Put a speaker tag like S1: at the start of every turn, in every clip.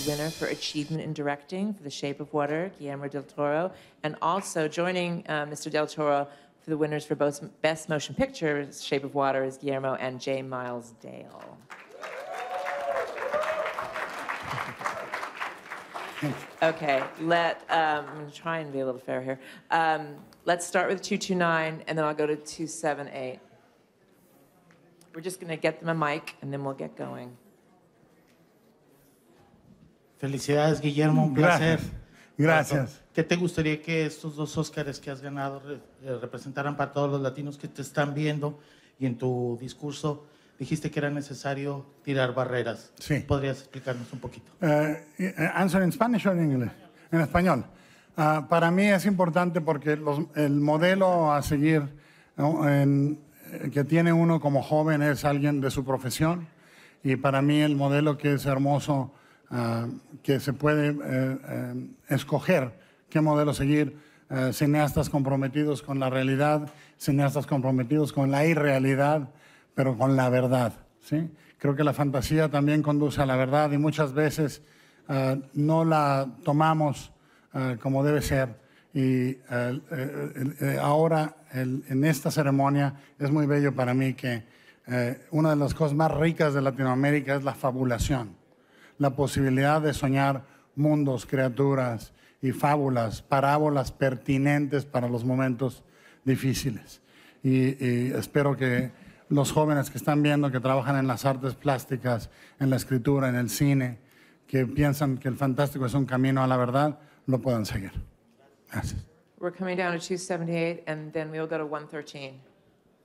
S1: winner for Achievement in Directing for The Shape of Water, Guillermo del Toro, and also joining Mr. del Toro for the winners for both Best Motion Picture, Shape of Water, is Guillermo and J. Miles Dale. Okay, I'm going to try and be a little fair here. Let's start with 229, and then I'll go to 278. We're just going to get them a mic, and then we'll get going.
S2: Felicidades, Guillermo, un placer.
S3: Gracias.
S2: ¿Qué te gustaría que estos dos Óscares que has ganado representaran para todos los latinos que te están viendo? Y en tu discurso dijiste que era necesario tirar barreras.
S3: Sí.
S2: ¿Podrías explicarnos un poquito?
S3: ¿Answer in Spanish or in English? En español. Para mí es importante porque el modelo a seguir, ¿no?, que tiene uno como joven es alguien de su profesión. Y para mí el modelo que es hermoso, que se puede escoger qué modelo seguir, cineastas comprometidos con la realidad, cineastas comprometidos con la irrealidad, pero con la verdad, ¿sí? Creo que la fantasía también conduce a la verdad y muchas veces no la tomamos como debe ser. Y ahora, en esta ceremonia, es muy bello para mí que una de las cosas más ricas de Latinoamérica es la fabulación, la posibilidad de soñar mundos, criaturas y fábulas, parábolas pertinentes para los momentos difíciles. Y espero que los jóvenes que están viendo, que trabajan en las artes plásticas, en la escritura, en el cine, que piensan que el fantástico es un camino a la verdad, lo puedan seguir. Gracias.
S1: We're coming down to 278, and then we'll go to 113.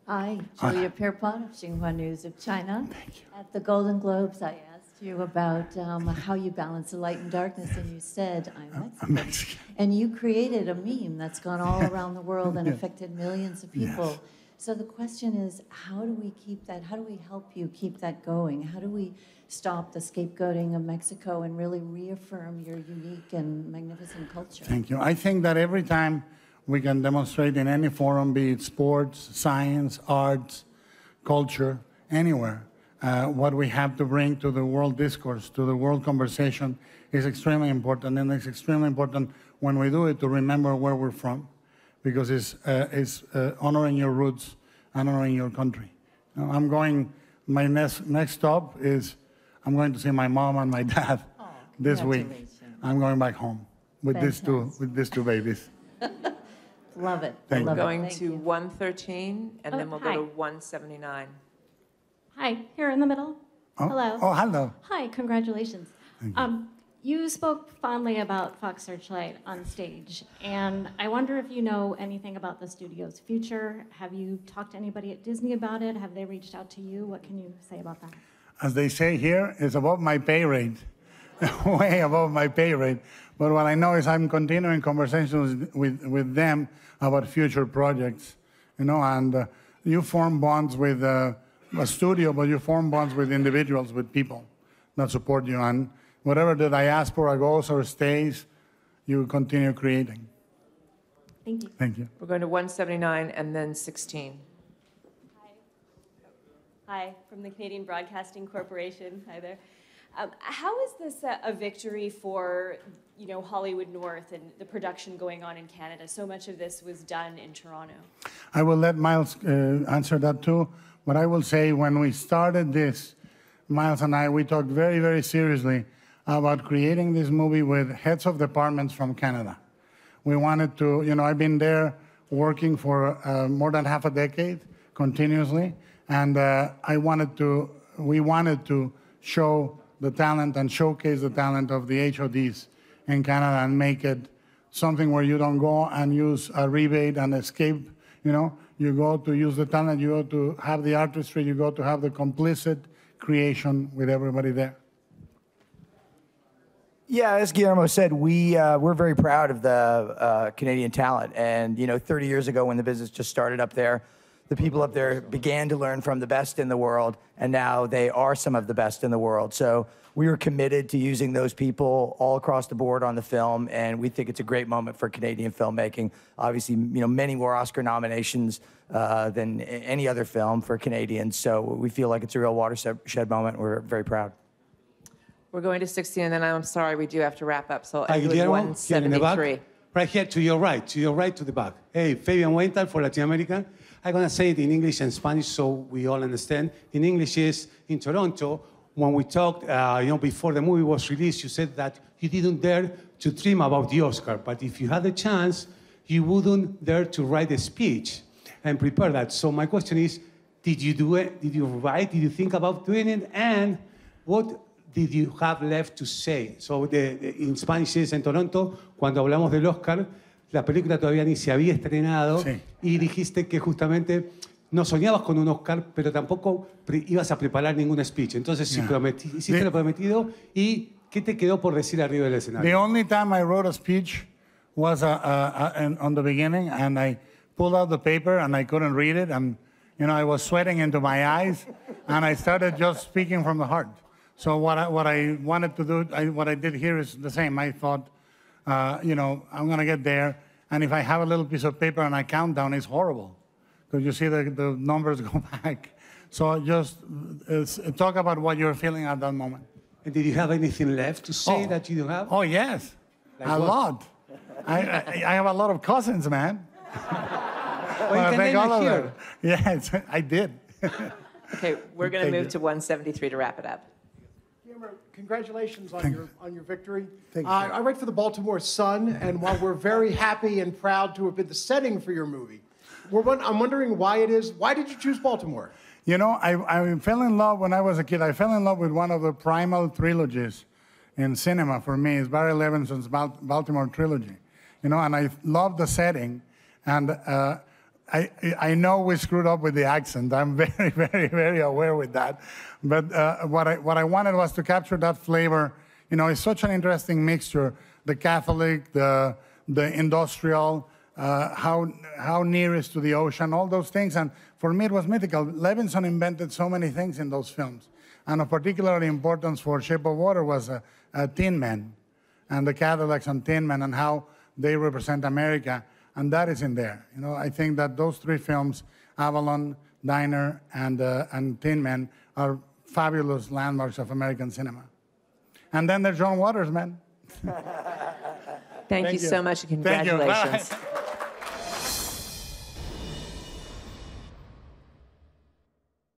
S4: Hi, Julia Pierpont of Xinhua News of China.
S3: Thank you.
S4: At the Golden Globes, I asked you about how you balance the light and darkness, and you said, I'm Mexican. And you created a meme that's gone all around the world and affected millions of people.
S3: Yes.
S4: So the question is, how do we keep that? How do we help you keep that going? How do we stop the scapegoating of Mexico and really reaffirm your unique and magnificent culture?
S3: Thank you. I think that every time we can demonstrate in any forum, be it sports, science, arts, culture, anywhere, what we have to bring to the world discourse, to the world conversation is extremely important. And it's extremely important when we do it to remember where we're from, because it's honoring your roots and honoring your country. Now, I'm going, my next stop is I'm going to see my mom and my dad this week. I'm going back home with these two babies.
S4: Love it.
S3: Thank
S1: We're
S3: you.
S1: going to 113, and then we'll go
S5: hi.
S1: to 179.
S5: Hi, here in the middle.
S3: Oh,
S5: Hello.
S3: Oh, hello.
S5: Hi, congratulations.
S3: Thank you.
S5: You spoke fondly about Fox Searchlight on stage, and I wonder if you know anything about the studio's future. Have you talked to anybody at Disney about it? Have they reached out to you? What can you say about that?
S3: As they say here, it's above my pay rate, way above my pay rate. But what I know is I'm continuing conversations with them about future projects, you know, and you form bonds with a studio, but you form bonds with individuals, with people that support you. And whatever the diaspora goes or stays, you continue creating.
S5: Thank you.
S3: Thank you.
S1: We're going to 179 and then 16.
S6: Hi, from the Canadian Broadcasting Corporation. Hi there. How is this a victory for, you know, Hollywood North and the production going on in Canada? So much of this was done in Toronto.
S3: I will let Miles answer that too. But I will say when we started this, Miles and I, we talked very, very seriously about creating this movie with heads of departments from Canada. We wanted to, you know, I've been there working for more than half a decade continuously, and we wanted to show the talent and showcase the talent of the HODs in Canada and make it something where you don't go and use a rebate and escape, you know. You go to use the talent, you go to have the artistry, you go to have the complicit creation with everybody there.
S7: Yeah, as Guillermo said, we're very proud of the Canadian talent. And, you know, 30 years ago when the business just started up there, the people up there began to learn from the best in the world, and now they are some of the best in the world. So we were committed to using those people all across the board on the film, and we think it's a great moment for Canadian filmmaking. Obviously, you know, many more Oscar nominations than any other film for Canadians. So we feel like it's a real watershed moment. We're very proud.
S1: We're going to 16, and then I'm sorry, we do have to wrap up. So I'll
S8: Hi,
S1: end with
S8: Guillermo, here in the back.
S1: 173.
S8: Right here to your right to the back. Hey, Fabian Wental for Latin America. I'm going to say it in English and Spanish so we all understand. In English is, in Toronto, when we talked, before the movie was released, you said that you didn't dare to dream about the Oscar, but if you had the chance, you wouldn't dare to write a speech and prepare that. So my question is, did you do it? Did you write? Did you think about doing it? And what did you have left to say? So in Spanish is en Toronto, cuando hablamos del Oscar, la película todavía ni se había estrenado y dijiste que justamente no soñabas con un Oscar, pero tampoco ibas a preparar ningún speech. Entonces, hiciste lo prometido y ¿qué te quedó por decir arriba del escenario?
S3: The only time I wrote a speech was on the beginning, and I pulled out the paper and I couldn't read it, and I was sweating into my eyes, and I started just speaking from the heart. So what I wanted to do, what I did here is the same. I thought, I'm going to get there, and if I have a little piece of paper and I count down, it's horrible, because you see the numbers go back. So just talk about what you're feeling at that moment.
S8: And did you have anything left to say that you don't have?
S3: Oh, yes,
S8: like
S3: a
S8: what?
S3: lot. I have a lot of cousins, man.
S8: Well, you can name it here.
S3: Yes, I did.
S1: Okay, we're going to move to 173 to wrap it up.
S9: Congratulations on your victory.
S3: Thank you.
S9: I write for the Baltimore Sun, and while we're very happy and proud to have been the setting for your movie, I'm wondering why did you choose Baltimore?
S3: I fell in love when I was a kid. I fell in love with one of the primal trilogies in cinema for me. It's Barry Levinson's Baltimore trilogy. And I love the setting. And I know we screwed up with the accent. I'm very, very, very aware with that. But what I wanted was to capture that flavor. It's such an interesting mixture. The Catholic, the industrial, how near is to the ocean, all those things. And for me, it was mythical. Levinson invented so many things in those films. And of particular importance for Shape of Water was Tin Men, and the Cadillacs and Tin Men, and how they represent America. And that is in there. I think that those three films, Avalon, Diner, and Tin Men, are fabulous landmarks of American cinema. And then there's John Waters, man.
S1: Thank you so much, and congratulations.
S3: Thank you. Bye.